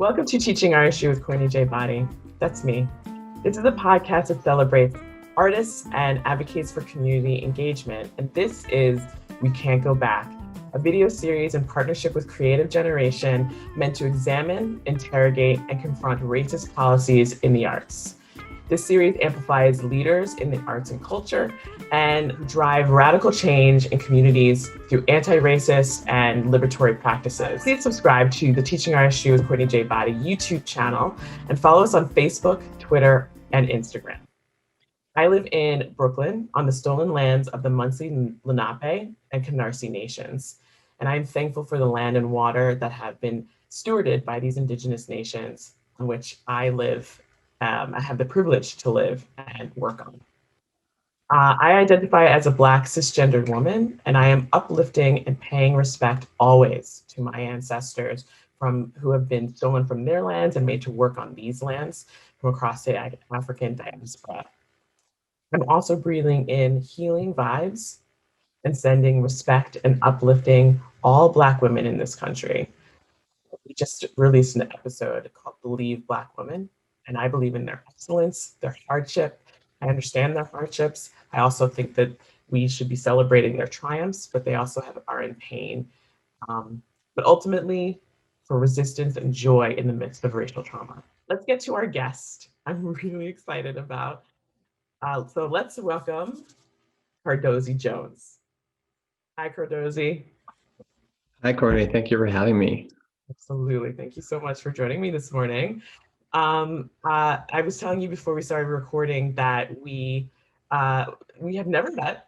Welcome to Teaching Artistry with Courtney J. Body. That's me. This is a podcast that celebrates artists and advocates for community engagement. And this is We Can't Go Back, a video series in partnership with Creative Generation meant to examine, interrogate, and confront racist policies in the arts. This series amplifies leaders in the arts and culture and drive radical change in communities through anti-racist and liberatory practices. Please subscribe to the Teaching Artistry with Courtney J. Body YouTube channel and follow us on Facebook, Twitter, and Instagram. I live in Brooklyn on the stolen lands of the Munsee, Lenape, and Canarsie nations. And I'm thankful for the land and water that have been stewarded by these indigenous nations on which I live. I have the privilege to live and work on. I identify as a Black cisgendered woman, and I am uplifting and paying respect always to my ancestors who have been stolen from their lands and made to work on these lands from across the African diaspora. I'm also breathing in healing vibes and sending respect and uplifting all Black women in this country. We just released an episode called Believe Black Women, and I believe in their excellence, their hardship. I understand their hardships. I also think that we should be celebrating their triumphs, but they also are in pain. But ultimately, for resistance and joy in the midst of racial trauma. Let's get to our guest. I'm really excited about. So let's welcome Cardozy Jones. Hi, Cardozy. Hi, Courtney. Thank you for having me. Absolutely. Thank you so much for joining me this morning. I was telling you before we started recording that we have never met.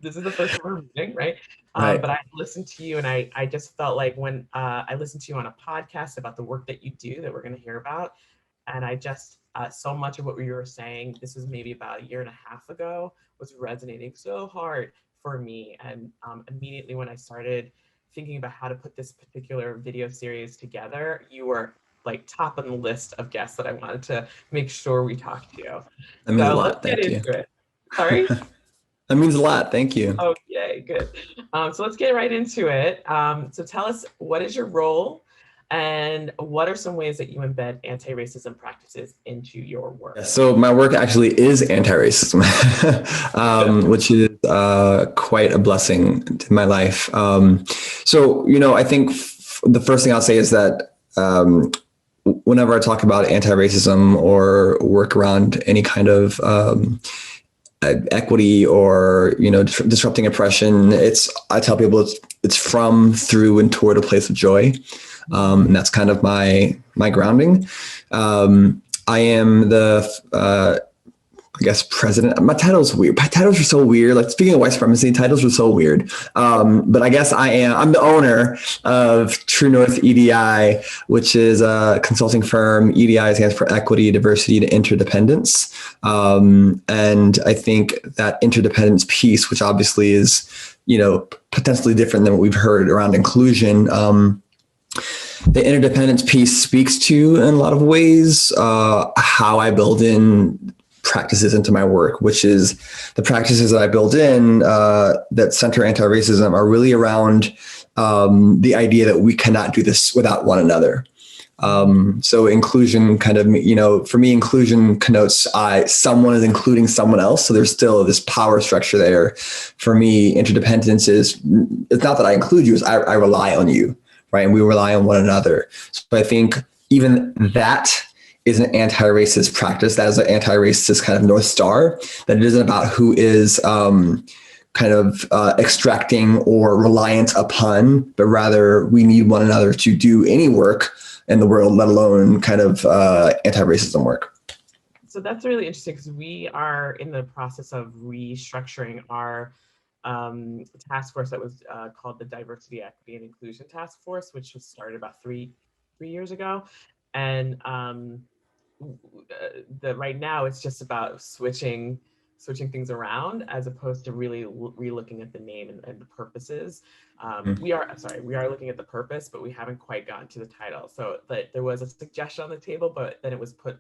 This is the first time we're meeting, right? Right. But I listened to you and I just felt like when I listened to you on a podcast about the work that you do that we're going to hear about, and I just, so much of what you were saying, this was maybe about a year and a half ago, was resonating so hard for me. And immediately when I started thinking about how to put this particular video series together, you were like top on the list of guests that I wanted to make sure we talked to. That means a lot. Let's get into it. Sorry? That means a lot. Thank you. Oh, yay, good. So let's get right into it. So tell us, what is your role and what are some ways that you embed anti-racism practices into your work? So my work actually is anti-racism, which is quite a blessing to my life. So, I think the first thing I'll say is that whenever I talk about anti-racism or work around any kind of equity or disrupting oppression, I tell people it's from, through, and toward a place of joy, and that's kind of my grounding. I am the president. My title's weird. My titles are so weird. Like, speaking of white supremacy, titles are so weird. But I guess I'm the owner of True North EDI, which is a consulting firm. EDI stands for Equity, Diversity, and Interdependence. And I think that interdependence piece, which obviously is, potentially different than what we've heard around inclusion, the interdependence piece speaks to, in a lot of ways, how I build in practices into my work, which is the practices that I build in that center anti-racism are really around the idea that we cannot do this without one another. So inclusion kind of, for me, inclusion connotes someone is including someone else. So there's still this power structure there. For me, interdependence it's not that I include you, it's I rely on you, right? And we rely on one another. So I think even that is an anti-racist practice. That is an anti-racist kind of North Star, that it isn't about who is extracting or reliant upon, but rather we need one another to do any work in the world, let alone kind of anti-racism work. So that's really interesting, because we are in the process of restructuring our task force that was called the Diversity, Equity, and Inclusion Task Force, which was started about three years ago. And right now it's just about switching things around, as opposed to really re-looking at the name and the purposes. We are looking at the purpose, but we haven't quite gotten to the title. So there was a suggestion on the table, but then it was put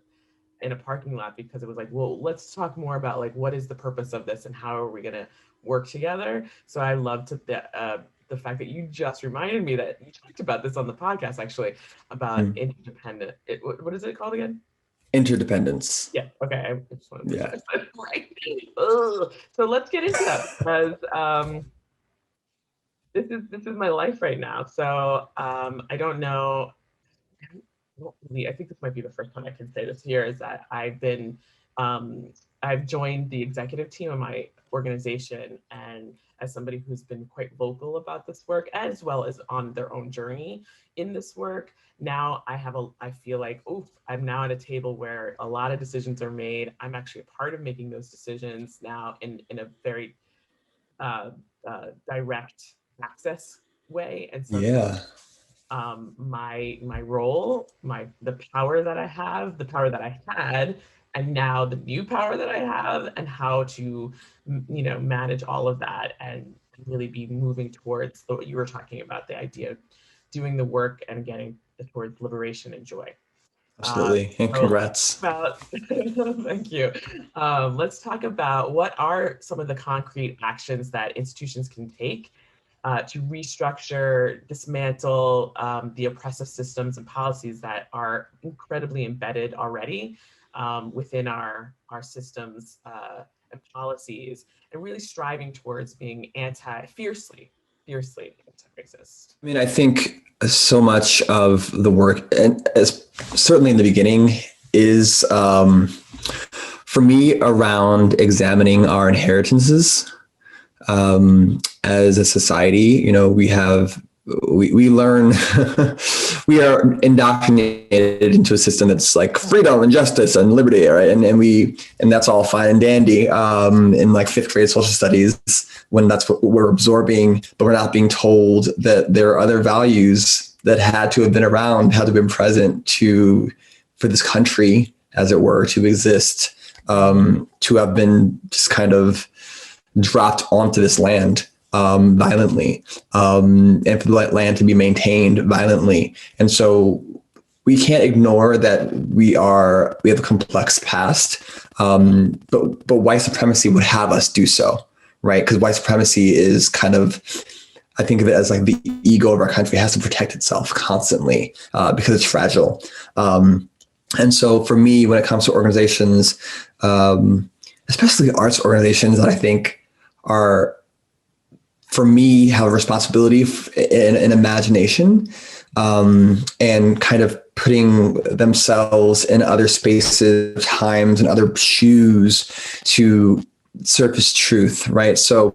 in a parking lot because it was like, well, let's talk more about like, what is the purpose of this and how are we going to work together? So I loved the the fact that you just reminded me that you talked about this on the podcast, actually, about interdependent. What is it called again? Interdependence. Yeah. Okay. I just wanted to make sure I said it right. Ugh. So let's get into that, because this is my life right now. So I don't know. I think this might be the first time I can say this here, is that I've joined the executive team of my organization, and as somebody who's been quite vocal about this work, as well as on their own journey in this work, now I feel like, I'm now at a table where a lot of decisions are made. I'm actually a part of making those decisions now in a very direct access way. And so my role, the power that I have, the power that I had, and now the new power that I have, and how to, manage all of that and really be moving towards what you were talking about, the idea of doing the work and getting towards liberation and joy. Absolutely. And congrats. Thank you. Let's talk about what are some of the concrete actions that institutions can take to restructure, dismantle the oppressive systems and policies that are incredibly embedded already within our systems and policies, and really striving towards being fiercely anti-racist. I mean, I think so much of the work, and certainly in the beginning, is for me around examining our inheritances. As a society, we learn, we are indoctrinated into a system that's like freedom and justice and liberty, right? And that's all fine and dandy in like fifth grade social studies, when that's what we're absorbing, but we're not being told that there are other values that had to have been around, had to have been present for this country, as it were, to exist, to have been just kind of dropped onto this land violently, and for the land to be maintained violently. And so we can't ignore that we have a complex past, but white supremacy would have us do so, right? Because white supremacy is kind of, I think of it as like the ego of our country. It has to protect itself constantly because it's fragile. And so for me, when it comes to organizations, especially arts organizations, that I think are, for me, have a responsibility and imagination, and kind of putting themselves in other spaces, times, and other shoes to surface truth, right? So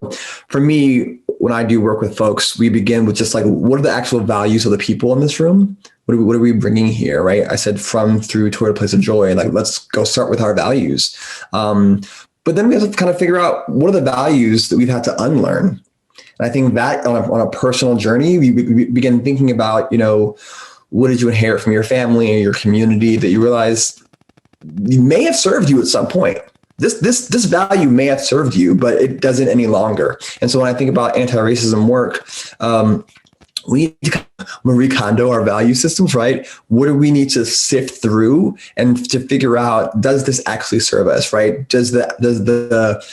for me, when I do work with folks, we begin with just like, what are the actual values of the people in this room? What are we bringing here, right? I said from, through, toward a place of joy. Like, let's go start with our values. But then we have to kind of figure out, what are the values that we've had to unlearn? And I think that on a personal journey, we begin thinking about, what did you inherit from your family or your community that you realize may have served you at some point? This value may have served you, but it doesn't any longer. And so when I think about anti-racism work, we need to Marie Kondo our value systems, right? What do we need to sift through and to figure out, does this actually serve us, right? Does the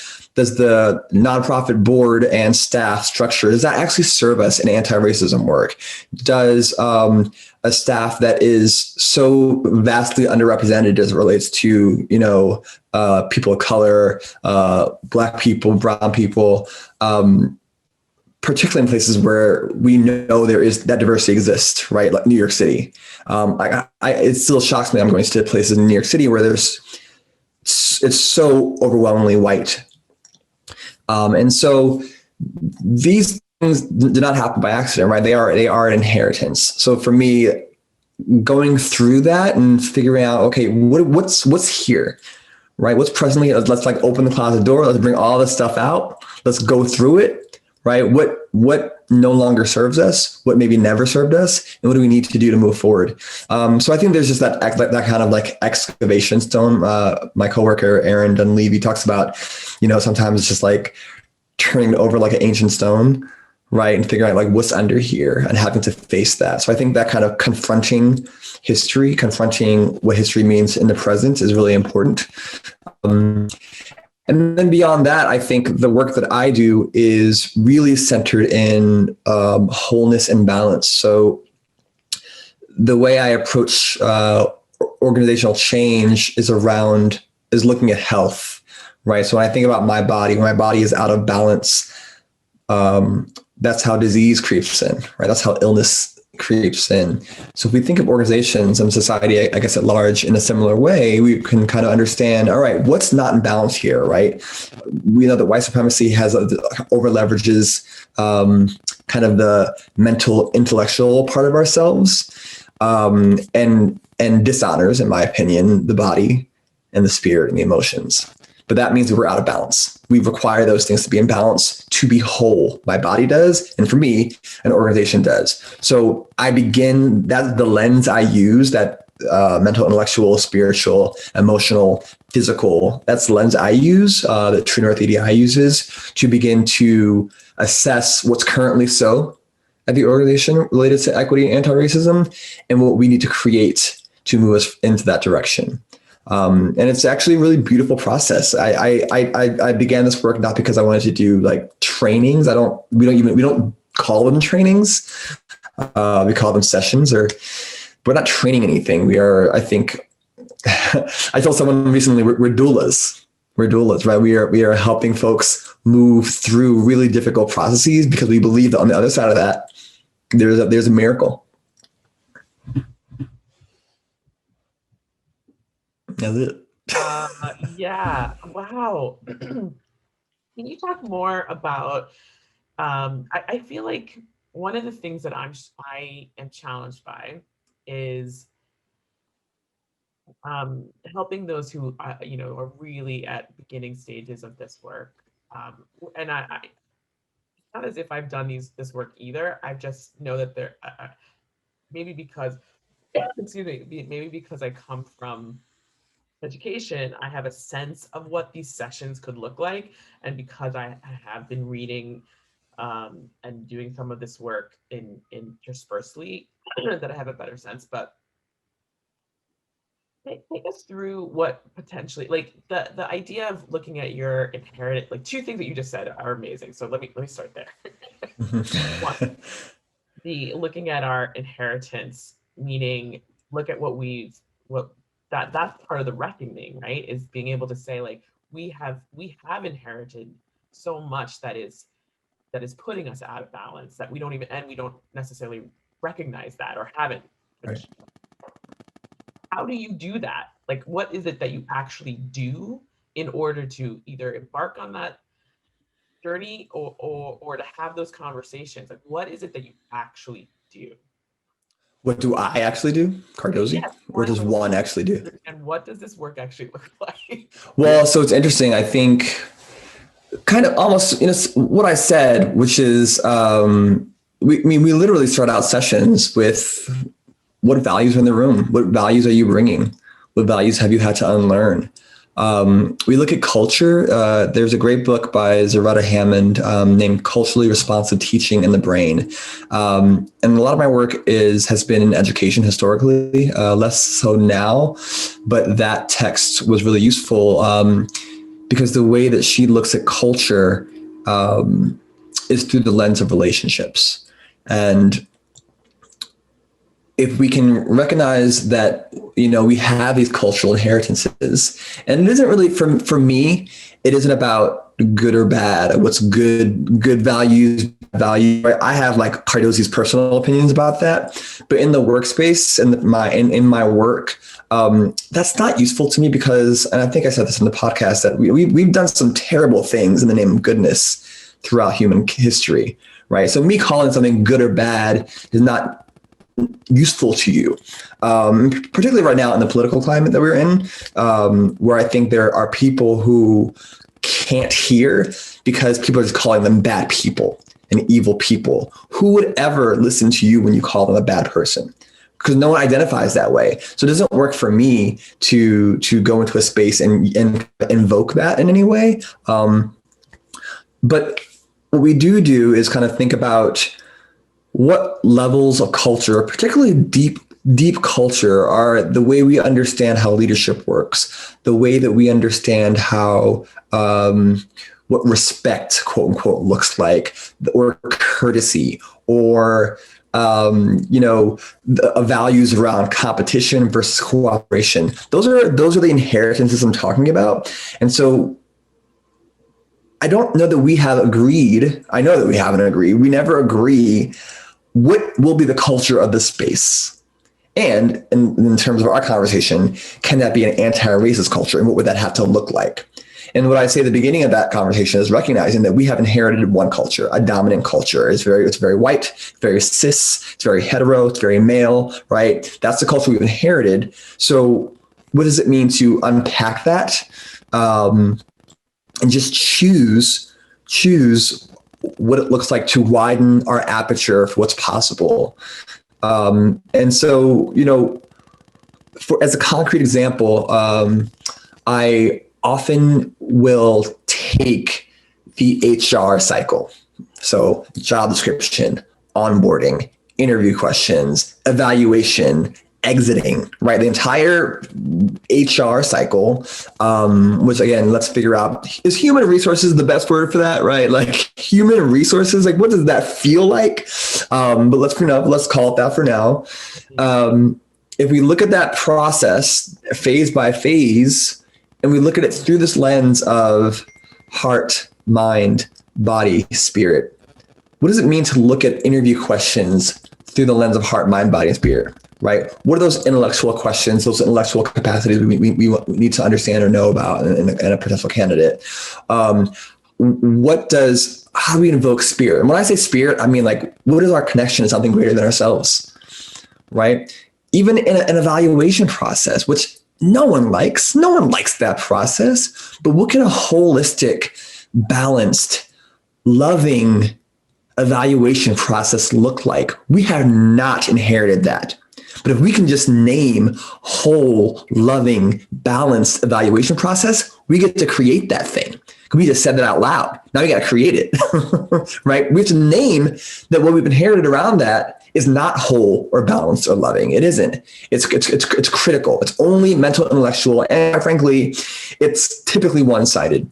nonprofit board and staff structure, does that actually serve us in anti-racism work? Does a staff that is so vastly underrepresented as it relates to, people of color, Black people, brown people, particularly in places where we know that diversity exists, right? Like New York City. It still shocks me. I'm going to places in New York City where it's so overwhelmingly white. And so these things do not happen by accident, right? They are an inheritance. So for me, going through that and figuring out, okay, what's here, right? What's presently, let's like open the closet door. Let's bring all this stuff out. Let's go through it. Right? What no longer serves us, what maybe never served us, and what do we need to do to move forward? So I think there's just that kind of like excavation stone. My coworker, Aaron Dunleavy, talks about, sometimes it's just like turning over like an ancient stone, right? And figuring out like what's under here and having to face that. So I think that kind of confronting what history means in the present is really important. And then beyond that, I think the work that I do is really centered in wholeness and balance. So the way I approach organizational change is looking at health, right? So when I think about my body, when my body is out of balance, that's how disease creeps in, right? That's how illness creeps in. So if we think of organizations and society, I guess at large, in a similar way, we can kind of understand, all right, what's not in balance here, right? We know that white supremacy has over leverages kind of the mental, intellectual part of ourselves, and dishonors, in my opinion, the body and the spirit and the emotions. But that means that we're out of balance. We require those things to be in balance to be whole. My body does, and for me, an organization does. So that's the lens I use, that mental, intellectual, spiritual, emotional, physical, that's the lens I use, that True North EDI uses to begin to assess what's currently so at the organization related to equity and anti-racism, and what we need to create to move us into that direction. And it's actually a really beautiful process. I began this work not because I wanted to do like trainings. We don't call them trainings. We call them sessions, or we're not training anything. We are, I think, I told someone recently, we're doulas. We're doulas, right? We are helping folks move through really difficult processes because we believe that on the other side of that, there's a miracle. That's it. Yeah. Wow. Can you talk more about? I feel like one of the things that I am challenged by is helping those who are really at beginning stages of this work. And I it's not as if I've done this work either. I just know that there maybe because excuse me, maybe because I come from education, I have a sense of what these sessions could look like. And because I have been reading and doing some of this work interspersely, that I have a better sense. But take us through what potentially, like the idea of looking at your inherited, like two things that you just said are amazing. So let me start there. One, the looking at our inheritance, meaning look at that's part of the reckoning, right? Is being able to say, like, we have inherited so much that is putting us out of balance, that we don't necessarily recognize that, or haven't. Right. How do you do that? Like, what is it that you actually do in order to either embark on that journey or to have those conversations? Like, what is it that you actually do? What do I actually do, Cardozi? Yes, Or does one actually do? and what does this work actually look like? Well, so it's interesting. I think kind of almost, what I said, which is, we literally start out sessions with what values are in the room? What values are you bringing? What values have you had to unlearn? We look at culture. There's a great book by Zaretta Hammond named Culturally Responsive Teaching in the Brain. And a lot of my work has been in education historically, less so now, but that text was really useful because the way that she looks at culture is through the lens of relationships. And if we can recognize that, we have these cultural inheritances, and it isn't really, for me, it isn't about good or bad, what's good values, value. I have like Cardozi's personal opinions about that, but in the workspace and in my work, that's not useful to me because, and I think I said this in the podcast, that we've done some terrible things in the name of goodness throughout human history, right? So me calling something good or bad is not useful to you, particularly right now in the political climate that we're in, where I think there are people who can't hear because people are just calling them bad people and evil people. Who would ever listen to you when you call them a bad person? Because no one identifies that way. So it doesn't work for me to go into a space and invoke that in any way. But what we do is kind of think about what levels of culture, particularly deep deep culture, the way we understand how leadership works, the way that we understand how what respect, quote unquote, looks like, or courtesy, or the values around competition versus cooperation. Those are the inheritances I'm talking about. And so I don't know that we have agreed. I know that we haven't agreed. We never agree what will be the culture of the space. And in terms of our conversation, can that be an anti-racist culture? And what would that have to look like? And what I say at the beginning of that conversation is recognizing that we have inherited one culture, a dominant culture. It's very white, very cis, it's very hetero, it's very male, right? That's the culture we've inherited. So what does it mean to unpack that and just choose what it looks like to widen our aperture for what's possible? And so, as a concrete example, I often will take the HR cycle. So job description, onboarding, interview questions, evaluation, exiting, right? The entire HR cycle, which again, let's figure out, is human resources the best word for that, right? Like human resources, like what does that feel like? But let's call it that for now. If we look at that process phase by phase, and we look at it through this lens of heart, mind, body, spirit, what does it mean to look at interview questions through the lens of heart, mind, body, and spirit, right? What are those intellectual questions, those intellectual capacities we need to understand or know about in a potential candidate? How do we invoke spirit? And when I say spirit, I mean like, what is our connection to something greater than ourselves, right? Even in an evaluation process, which no one likes that process, but what can a holistic, balanced, loving evaluation process look like? We have not inherited that. But if we can just name whole, loving, balanced evaluation process, we get to create that thing. We just said that out loud. Now we got to create it, right? We have to name that what we've inherited around that is not whole or balanced or loving. It isn't. It's critical. It's only mental, intellectual, and frankly, it's typically one-sided,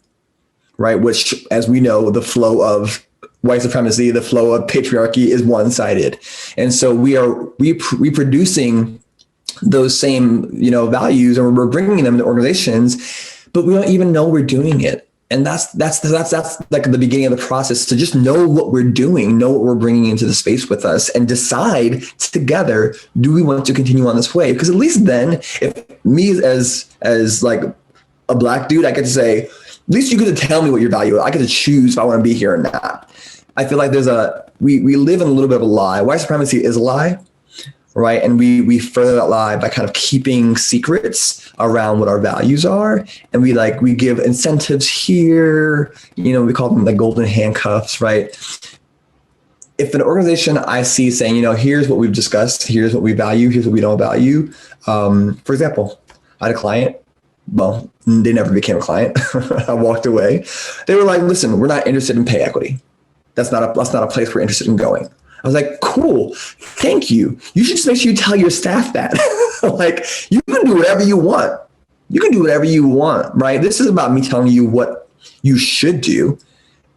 right? Which, as we know, the flow of white supremacy, the flow of patriarchy is one-sided. And so we are reproducing those same, values, and we're bringing them to organizations, but we don't even know we're doing it. And that's like the beginning of the process, to just know what we're doing, know what we're bringing into the space with us, and decide together, do we want to continue on this way? Because at least then, if me as like a Black dude, I get to say, at least you get to tell me what your value is. I get to choose if I want to be here or not. I feel like we live in a little bit of a lie. White supremacy is a lie, right? And we further that lie by kind of keeping secrets around what our values are. And we give incentives here, we call them the golden handcuffs, right? If an organization I see saying, here's what we've discussed, here's what we value, here's what we don't value. For example, I had a client. Well, they never became a client. I walked away. They were like, listen, we're not interested in pay equity. That's not a place we're interested in going. I was like, cool, thank you. You should just make sure you tell your staff that. Like, you can do whatever you want. You can do whatever you want, right? This is about me telling you what you should do.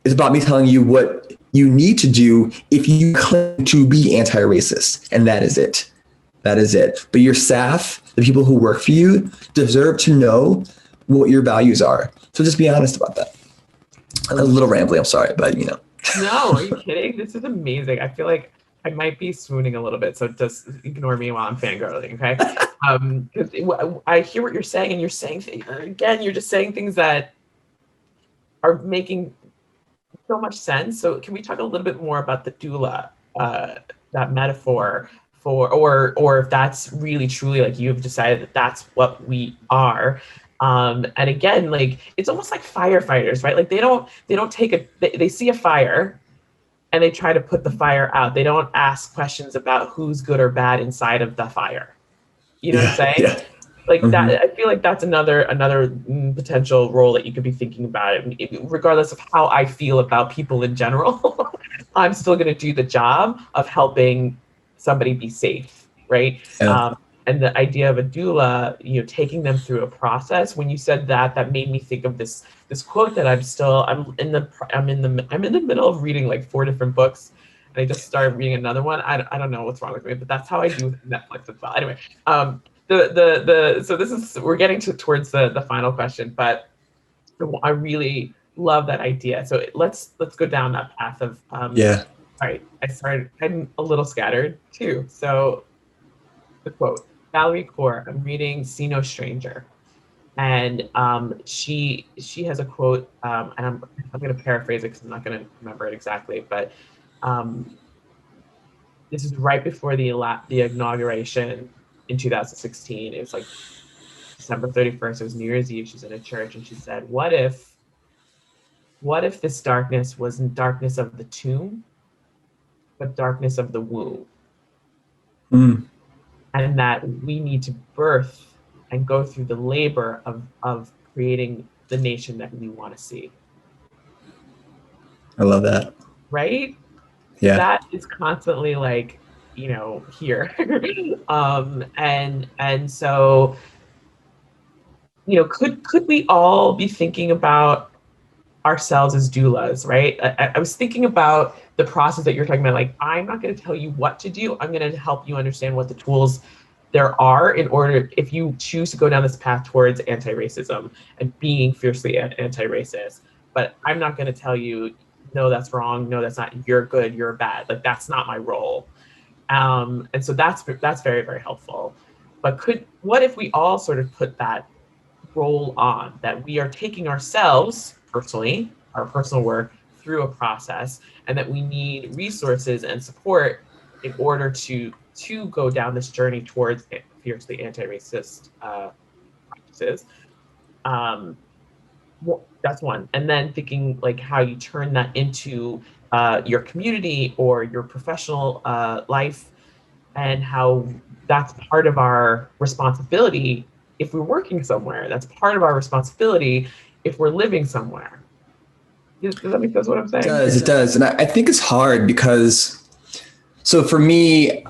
It's about me telling you what you need to do if you claim to be anti-racist. And that is it. That is it. But your staff, the people who work for you, deserve to know what your values are. So just be honest about that. A little rambly, I'm sorry, but No, are you kidding? This is amazing. I feel like I might be swooning a little bit, so just ignore me while I'm fangirling, okay? Because I hear what you're saying, and you're saying, again, you're just saying things that are making so much sense. So can we talk a little bit more about the doula, that metaphor or if that's really truly like you've decided that that's what we are? And again, like, it's almost like firefighters, right? Like they don't they see a fire and they try to put the fire out. They don't ask questions about who's good or bad inside of the fire. You know what I'm saying? Yeah. Like that, I feel like that's another potential role that you could be thinking about. Regardless of how I feel about people in general, I'm still going to do the job of helping somebody be safe. right? Yeah. And the idea of a doula, you know, taking them through a process. When you said that, that made me think of this quote that I'm in the middle of reading like 4 different books, and I just started reading another one. I don't know what's wrong with me, but that's how I do with Netflix as well. Anyway, so this is, we're getting towards the final question, but I really love that idea. So let's go down that path of Yeah. all right. I'm a little scattered too. So the quote, Valerie Kaur, I'm reading See No Stranger. And she has a quote, and I'm going to paraphrase it because I'm not going to remember it exactly, but this is right before the inauguration in 2016. It was like December 31st. It was New Year's Eve. She's in a church, and she said, "What if this darkness wasn't darkness of the tomb, but darkness of the womb?" Mm. And that we need to birth and go through the labor of creating the nation that we want to see. I love that. Right? Yeah. That is constantly like, you know, here. And so, you know, could we all be thinking about ourselves as doulas, right? I was thinking about the process that you're talking about. Like, I'm not going to tell you what to do. I'm going to help you understand what the tools there are in order, if you choose to go down this path towards anti-racism and being fiercely anti-racist. But I'm not going to tell you, no, that's wrong. No, that's not. You're good. You're bad. Like, that's not my role. And so that's very, very helpful. But what if we all sort of put that role on, that we are taking ourselves personally, our personal work, through a process, and that we need resources and support in order to go down this journey towards fiercely anti-racist practices. That's one. And then thinking like how you turn that into your community or your professional life, and how that's part of our responsibility if we're working somewhere. That's part of our responsibility if we're living somewhere. Does that make sense what I'm saying? It does. And I think it's hard because, so for me,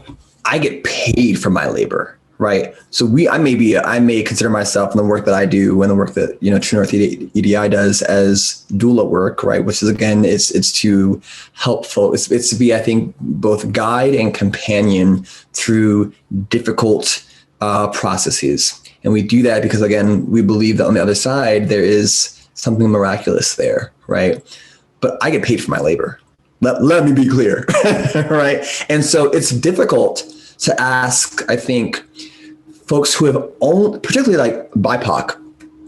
I get paid for my labor, right? So I may consider myself in the work that I do and the work that, you know, True North EDI does as doula work, right? Which is, again, it's to help folks. It's to be, I think, both guide and companion through difficult processes. And we do that because, again, we believe that on the other side, there is something miraculous there, right? But I get paid for my labor. Let me be clear, right? And so it's difficult to ask, I think, folks who have particularly like BIPOC,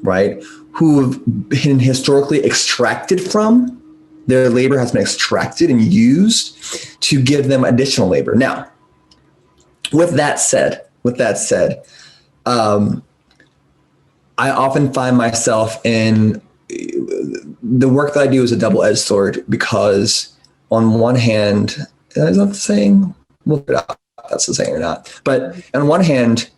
right? Who have been historically extracted from, their labor has been extracted and used to give them additional labor. Now, with that said, I often find myself in the work that I do is a double-edged sword, because on one hand, is that the saying? We'll figure out if that's the saying or not. But on one hand,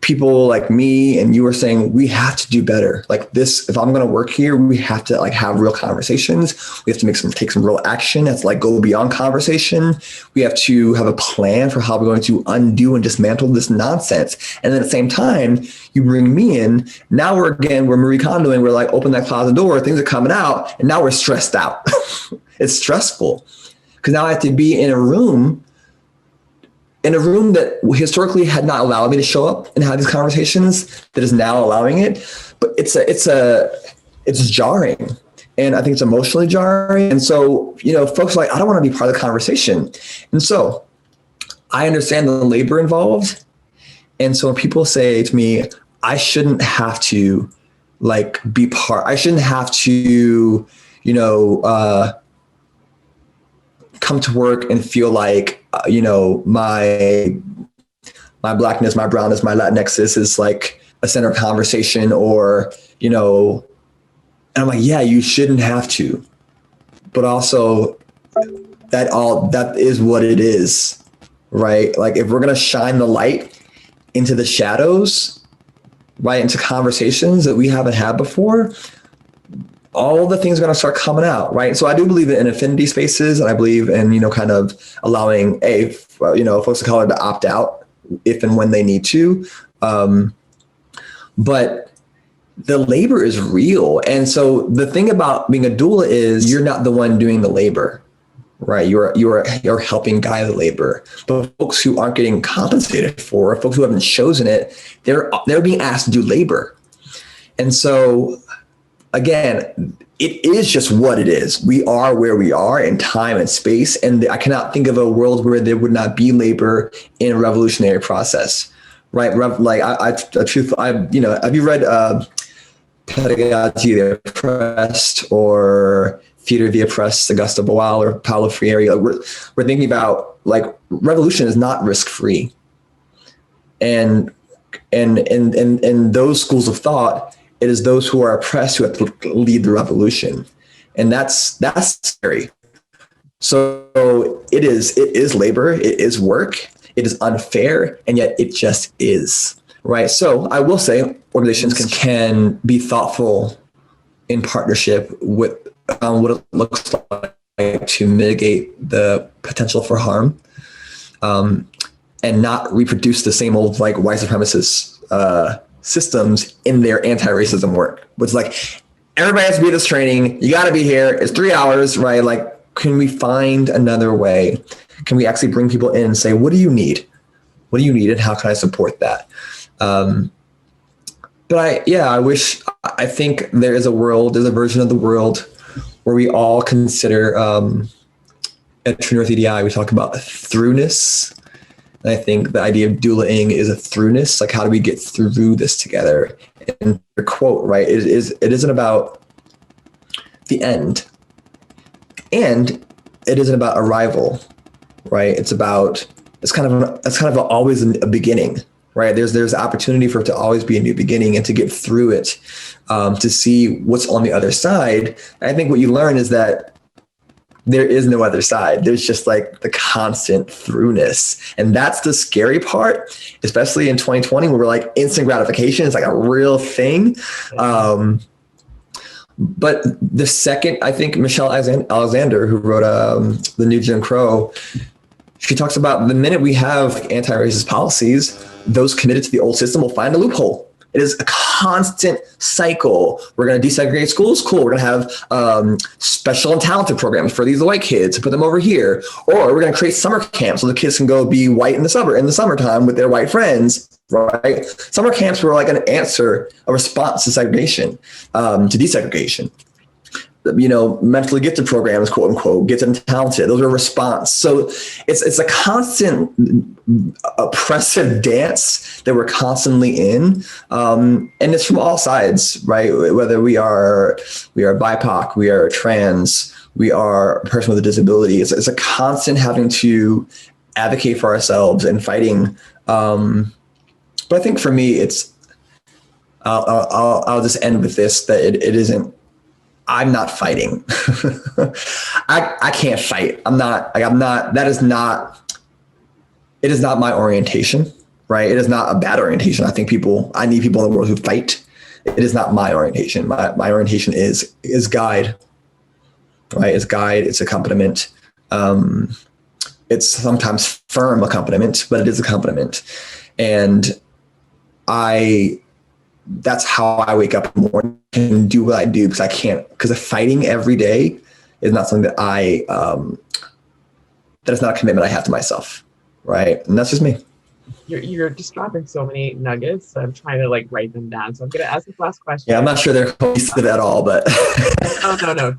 people like me and you are saying we have to do better. Like this, if I'm going to work here, we have to like have real conversations. We have to take some real action. That's like go beyond conversation. We have to have a plan for how we're going to undo and dismantle this nonsense. And then at the same time, you bring me in. Now we're Marie Kondoing. We're like, open that closet door. Things are coming out. And now we're stressed out. It's stressful because now I have to be in a room that historically had not allowed me to show up and have these conversations, that is now allowing it. But it's jarring. And I think it's emotionally jarring. And so, you know, folks are like, I don't want to be part of the conversation. And so I understand the labor involved. And so when people say to me, I shouldn't have to like be part, I shouldn't have to, you know, come to work and feel like, you know, my blackness, my brownness, my Latinxness is like a center of conversation, or, you know, and I'm like, yeah, you shouldn't have to, but also that is what it is, right? Like if we're going to shine the light into the shadows, right, into conversations that we haven't had before, all the things are going to start coming out, right? So I do believe in affinity spaces, and I believe in, you know, kind of allowing folks of color to opt out if and when they need to. But the labor is real. And so the thing about being a doula is you're not the one doing the labor, right? You're helping guide the labor. But folks who aren't getting compensated for, folks who haven't chosen it, they're being asked to do labor. And so again, it is just what it is. We are where we are in time and space. And I cannot think of a world where there would not be labor in a revolutionary process, right? Have you read Pedagogy of the Oppressed or Theater of the Oppressed, Augusta Boal or Paulo Freire? We're thinking about like revolution is not risk-free. And those schools of thought, it is those who are oppressed who have to lead the revolution. And that's scary. So it is labor, it is work, it is unfair, and yet it just is, right? So I will say organizations can be thoughtful in partnership with what it looks like to mitigate the potential for harm, and not reproduce the same old like white supremacist systems in their anti-racism work. It's like, everybody has to be at this training. You got to be here. It's 3 hours, right? Like, can we find another way? Can we actually bring people in and say, what do you need? What do you need? And how can I support that? But I think there's a version of the world where we all consider, at True North EDI, we talk about throughness. And I think the idea of doulaing is a throughness. Like, how do we get through this together? And your quote, right? It isn't about the end, and it isn't about arrival, right? It's kind of always a beginning, right? There's opportunity for it to always be a new beginning and to get through it, to see what's on the other side. I think what you learn is that there is no other side. There's just like the constant throughness. And that's the scary part, especially in 2020, where we're like instant gratification is like a real thing. But the second, I think Michelle Alexander, who wrote The New Jim Crow, she talks about the minute we have anti-racist policies, those committed to the old system will find a loophole. It is a constant cycle. We're going to desegregate schools. Cool. We're going to have special and talented programs for these white kids, put them over here. Or we're going to create summer camps so the kids can go be white in the summertime with their white friends, right? Summer camps were like an answer, a response to segregation, to desegregation. Mentally gifted programs, quote unquote, gifted and talented. Those are a response. So it's a constant oppressive dance that we're constantly in. And it's from all sides, right? Whether we are BIPOC, we are trans, we are a person with a disability. It's a constant having to advocate for ourselves and fighting. But I think for me, I'll just end with this, that it isn't, I'm not fighting. I can't fight. It is not my orientation, right? It is not a bad orientation. I need people in the world who fight. It is not my orientation. My orientation is guide, right? It's guide, it's accompaniment. It's sometimes firm accompaniment, but it is accompaniment. And that's how I wake up in the morning and do what I do, because fighting every day is not something that that is not a commitment I have to myself, right? And that's just me. You're just dropping so many nuggets. So I'm trying to like write them down. So I'm going to ask this last question. Yeah, I'm not sure they're cohesive at all, but no,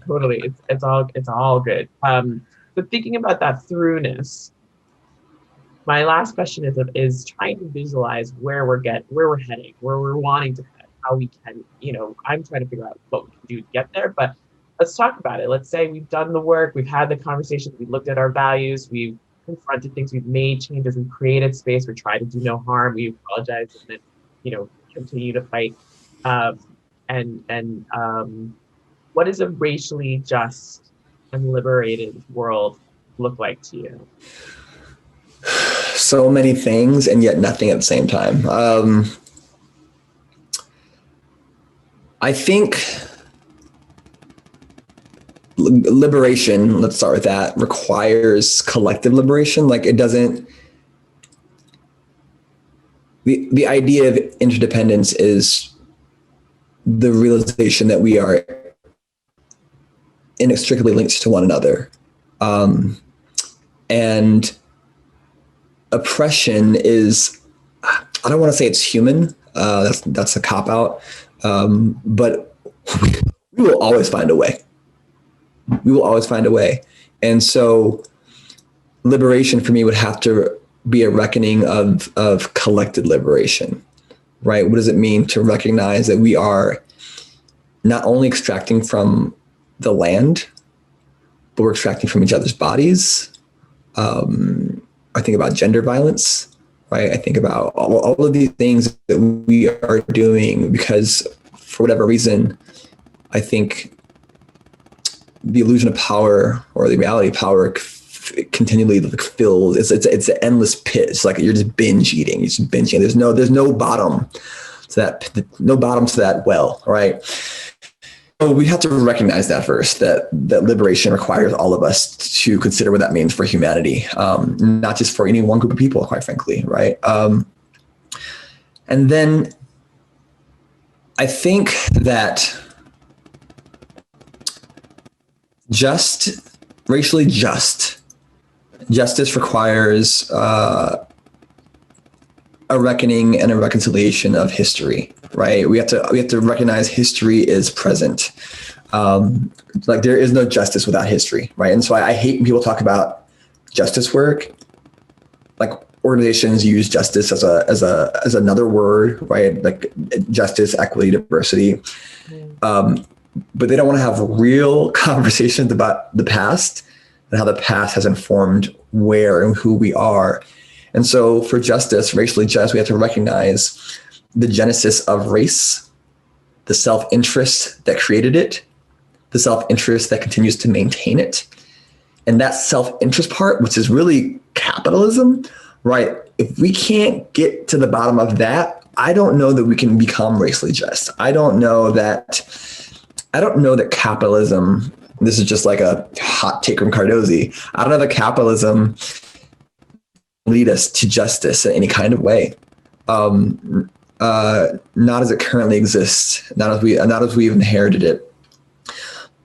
totally. It's all good. But thinking about that throughness, my last question is trying to visualize where we're heading, where we're wanting to head, how we can, I'm trying to figure out what we can do to get there, but let's talk about it. Let's say we've done the work, we've had the conversation, we've looked at our values, we've confronted things, we've made changes, we've created space, we're trying to do no harm, we apologize, and then, continue to fight. What does a racially just and liberated world look like to you? So many things and yet nothing at the same time. I think liberation, let's start with that, requires collective liberation. Like, it doesn't, the idea of interdependence is the realization that we are inextricably linked to one another. And oppression is, I don't want to say it's human. That's a cop out. But we will always find a way. We will always find a way. And so liberation for me would have to be a reckoning of collected liberation, right? What does it mean to recognize that we are not only extracting from the land, but we're extracting from each other's bodies? I think about gender violence, right? I think about all of these things that we are doing because for whatever reason, I think the illusion of power or the reality of power continually fills. It's an endless pit. It's like you're just binge eating. You're just binge eating. There's no bottom to that well, right? So we have to recognize that first, that liberation requires all of us to consider what that means for humanity, not just for any one group of people, quite frankly, right? And then I think that racially just justice requires a reckoning and a reconciliation of history, right? We have to recognize history is present. Like there is no justice without history, right? And so I hate when people talk about justice work. Like organizations use justice as another word, right? Like justice, equity, diversity. But they don't want to have real conversations about the past and how the past has informed where and who we are. And so for justice, racially just, we have to recognize the genesis of race, the self-interest that created it, the self-interest that continues to maintain it. And that self-interest part, which is really capitalism, right? If we can't get to the bottom of that, I don't know that we can become racially just. I don't know that capitalism, this is just like a hot take from Cardozi, I don't know that capitalism lead us to justice in any kind of way. Not as it currently exists, not as we've inherited it.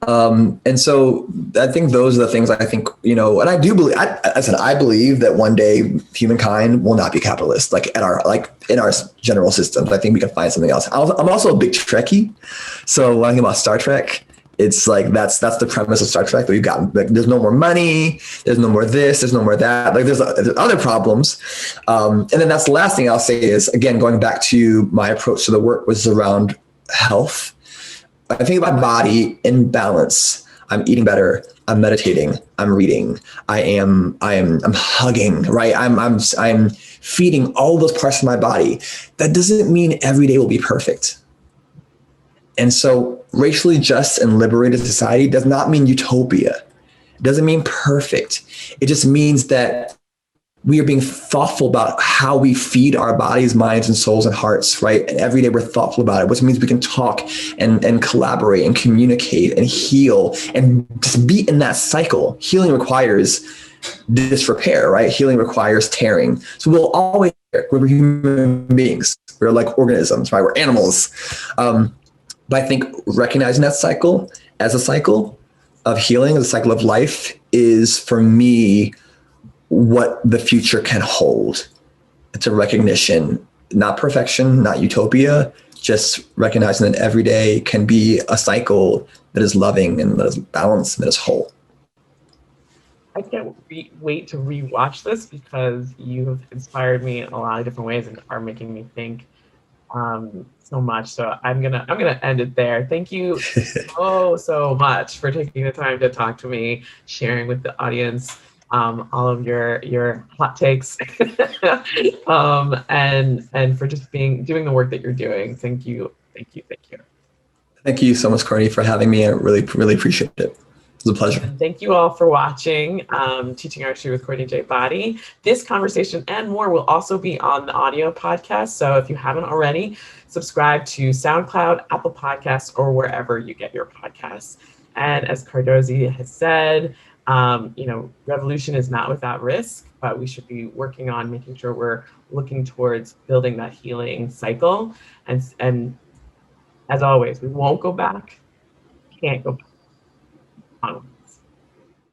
And so I think those are the things I think, and I do believe, I believe that one day humankind will not be capitalist, in our general systems. I think we can find something else. I'm also a big Trekkie. So when I think about Star Trek, it's like, that's the premise of Star Trek, that we've got, like, there's no more money, there's no more this, there's no more that, like there's other problems. And then that's the last thing I'll say is, again, going back to my approach to the work was around health. I think about body in balance. I'm eating better. I'm meditating. I'm reading. I'm hugging, right? I'm feeding all those parts of my body. That doesn't mean every day will be perfect. And so racially just and liberated society does not mean utopia. It doesn't mean perfect. It just means that we are being thoughtful about how we feed our bodies, minds, and souls and hearts, right? And every day we're thoughtful about it, which means we can talk and collaborate and communicate and heal and just be in that cycle. Healing requires disrepair, right? Healing requires tearing. So we'll always, we're human beings. We're like organisms, right? We're animals. But I think recognizing that cycle as a cycle of healing, as a cycle of life, is for me what the future can hold. It's a recognition, not perfection, not utopia, just recognizing that every day can be a cycle that is loving and that is balanced and that is whole. I can't wait to rewatch this because you have inspired me in a lot of different ways and are making me think so much. So I'm gonna end it there. Thank you so much for taking the time to talk to me, sharing with the audience all of your hot takes, and for just doing the work that you're doing. Thank you. Thank you so much, Courtney, for having me. I really appreciate it. It was a pleasure. And thank you all for watching Teaching Artistry with Courtney J. Boddie. This conversation and more will also be on the audio podcast. So if you haven't already, subscribe to SoundCloud, Apple Podcasts, or wherever you get your podcasts. And as Cardozi has said, Revolution is not without risk, but we should be working on making sure we're looking towards building that healing cycle. And as always, we won't go back, can't go back. Onwards.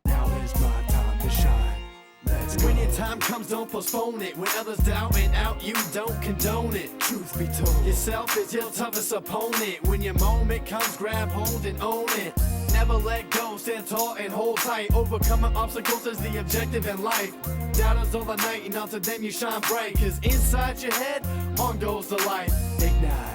Now is my time to shine. When your time comes, don't postpone it. When others doubt and out, you don't condone it. Truth be told, yourself is your toughest opponent. When your moment comes, grab hold and own it. Never let go, stand tall and hold tight. Overcoming obstacles is the objective in life. Doubters all the night, and until then you shine bright. Cause inside your head, on goes the light. Ignite.